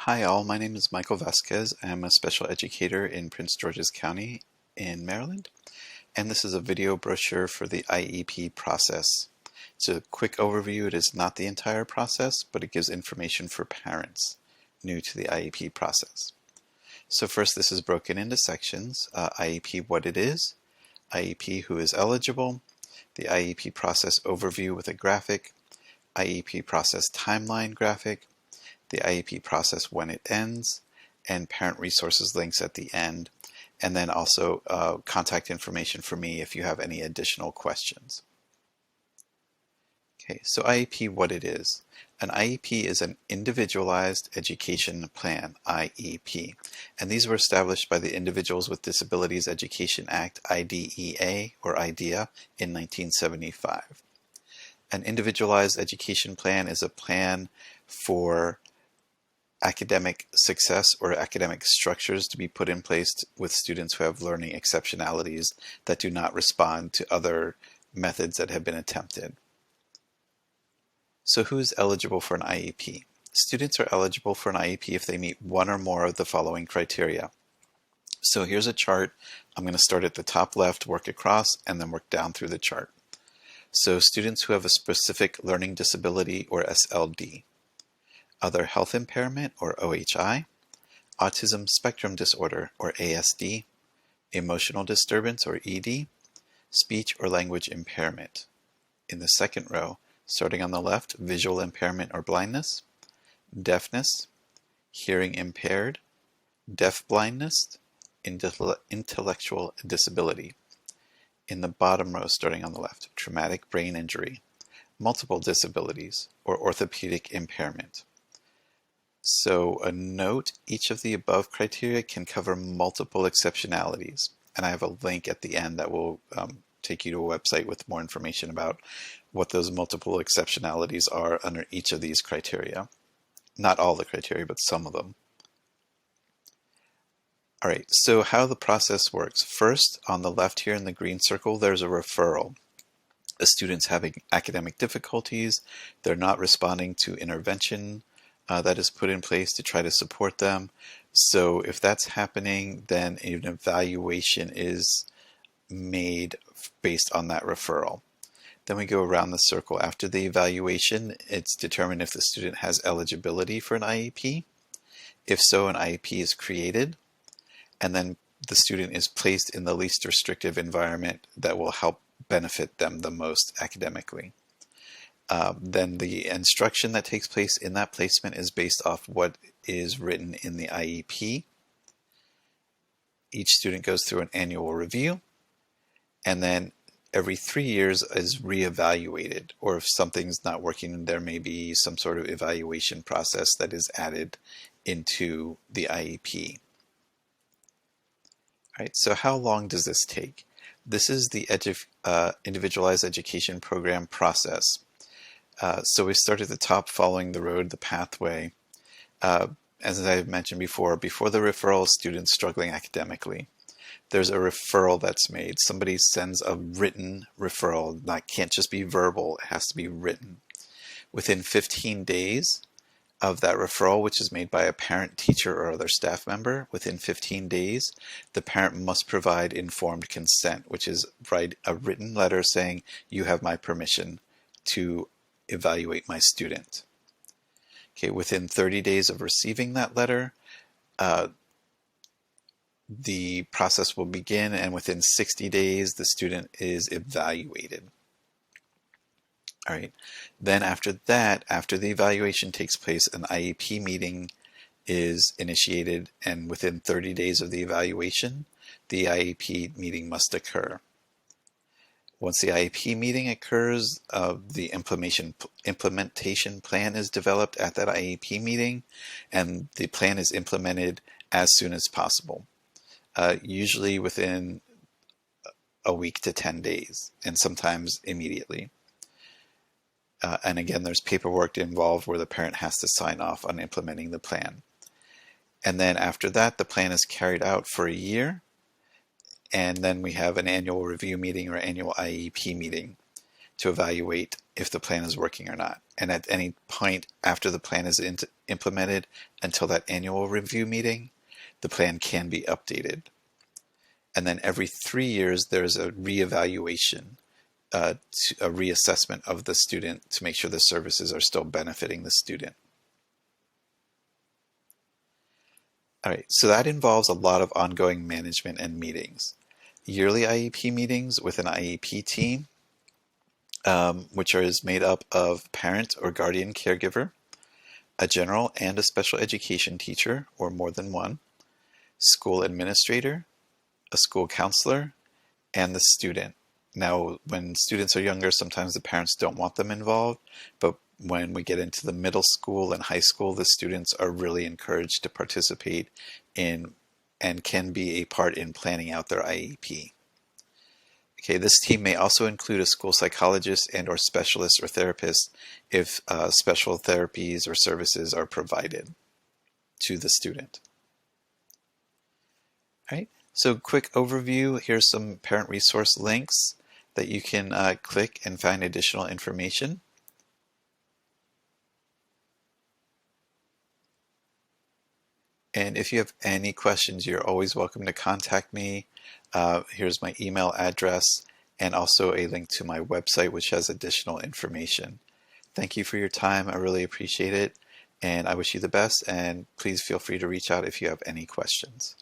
Hi all, my name is Michael Vasquez. I'm a special educator in Prince George's County in Maryland, and this is a video brochure for the IEP process. It's a quick overview. It is not the entire process, but it gives information for parents new to the IEP process. So first, this is broken into sections. IEP, what it is, IEP, who is eligible, the IEP process overview with a graphic, IEP process timeline graphic, the IEP process when it ends, and parent resources links at the end, and then also contact information for me if you have any additional questions. Okay, so IEP, what it is. An IEP is an Individualized Education Plan, IEP, and these were established by the Individuals with Disabilities Education Act, IDEA, or IDEA, in 1975. An Individualized Education Plan is a plan for academic success or academic structures to be put in place with students who have learning exceptionalities that do not respond to other methods that have been attempted. So who's eligible for an IEP? Students are eligible for an IEP if they meet one or more of the following criteria. So here's a chart. I'm going to start at the top left, work across, and then work down through the chart. So students who have a specific learning disability or SLD, other health impairment or OHI, autism spectrum disorder or ASD, emotional disturbance or ED, speech or language impairment. In the second row, starting on the left, visual impairment or blindness, deafness, hearing impaired, deaf blindness, intellectual disability. In the bottom row, starting on the left, traumatic brain injury, multiple disabilities, or orthopedic impairment. So a note, each of the above criteria can cover multiple exceptionalities. And I have a link at the end that will take you to a website with more information about what those multiple exceptionalities are under each of these criteria. Not all the criteria, but some of them. All right, so how the process works. First, on the left here in the green circle, there's a referral. A student's having academic difficulties, they're not responding to intervention that is put in place to try to support them. So if that's happening, then an evaluation is made based on that referral. Then we go around the circle. After the evaluation, it's determined if the student has eligibility for an IEP. If so, an IEP is created, and then the student is placed in the least restrictive environment that will help benefit them the most academically. Then the instruction that takes place in that placement is based off what is written in the IEP. Each student goes through an annual review, and then every 3 years is reevaluated, or if something's not working, there may be some sort of evaluation process that is added into the IEP. All right, so how long does this take? This is the Individualized Education Program process. So we start at the top, following the road, the pathway. As I've mentioned before the referral, students struggling academically. There's a referral that's made. Somebody sends a written referral. That can't just be verbal, it has to be written. Within 15 days of that referral, which is made by a parent, teacher, or other staff member, within 15 days, the parent must provide informed consent, which is write a written letter saying, you have my permission to evaluate my student. Okay, within 30 days of receiving that letter, the process will begin, and within 60 days, the student is evaluated. All right, then after that, after the evaluation takes place, an IEP meeting is initiated, and within 30 days of the evaluation, the IEP meeting must occur. Once the IEP meeting occurs, the implementation plan is developed at that IEP meeting, and the plan is implemented as soon as possible, usually within a week to 10 days, and sometimes immediately. And again, there's paperwork involved where the parent has to sign off on implementing the plan. And then after that, the plan is carried out for a year, and then we have an annual review meeting or annual IEP meeting to evaluate if the plan is working or not. And at any point after the plan is implemented until that annual review meeting, the plan can be updated. And then every 3 years, there's a reevaluation, a reassessment of the student to make sure the services are still benefiting the student. All right, so that involves a lot of ongoing management and meetings. Yearly IEP meetings with an IEP team, which is made up of parent or guardian caregiver, a general and a special education teacher, or more than one, school administrator, a school counselor, and the student. Now, when students are younger, sometimes the parents don't want them involved, but when we get into the middle school and high school, the students are really encouraged to participate in and can be a part in planning out their IEP. Okay, this team may also include a school psychologist and or specialist or therapist if special therapies or services are provided to the student. All right, so quick overview. Here's some parent resource links that you can click and find additional information. And if you have any questions, you're always welcome to contact me. Here's my email address and also a link to my website, which has additional information. Thank you for your time. I really appreciate it. And I wish you the best. And please feel free to reach out if you have any questions.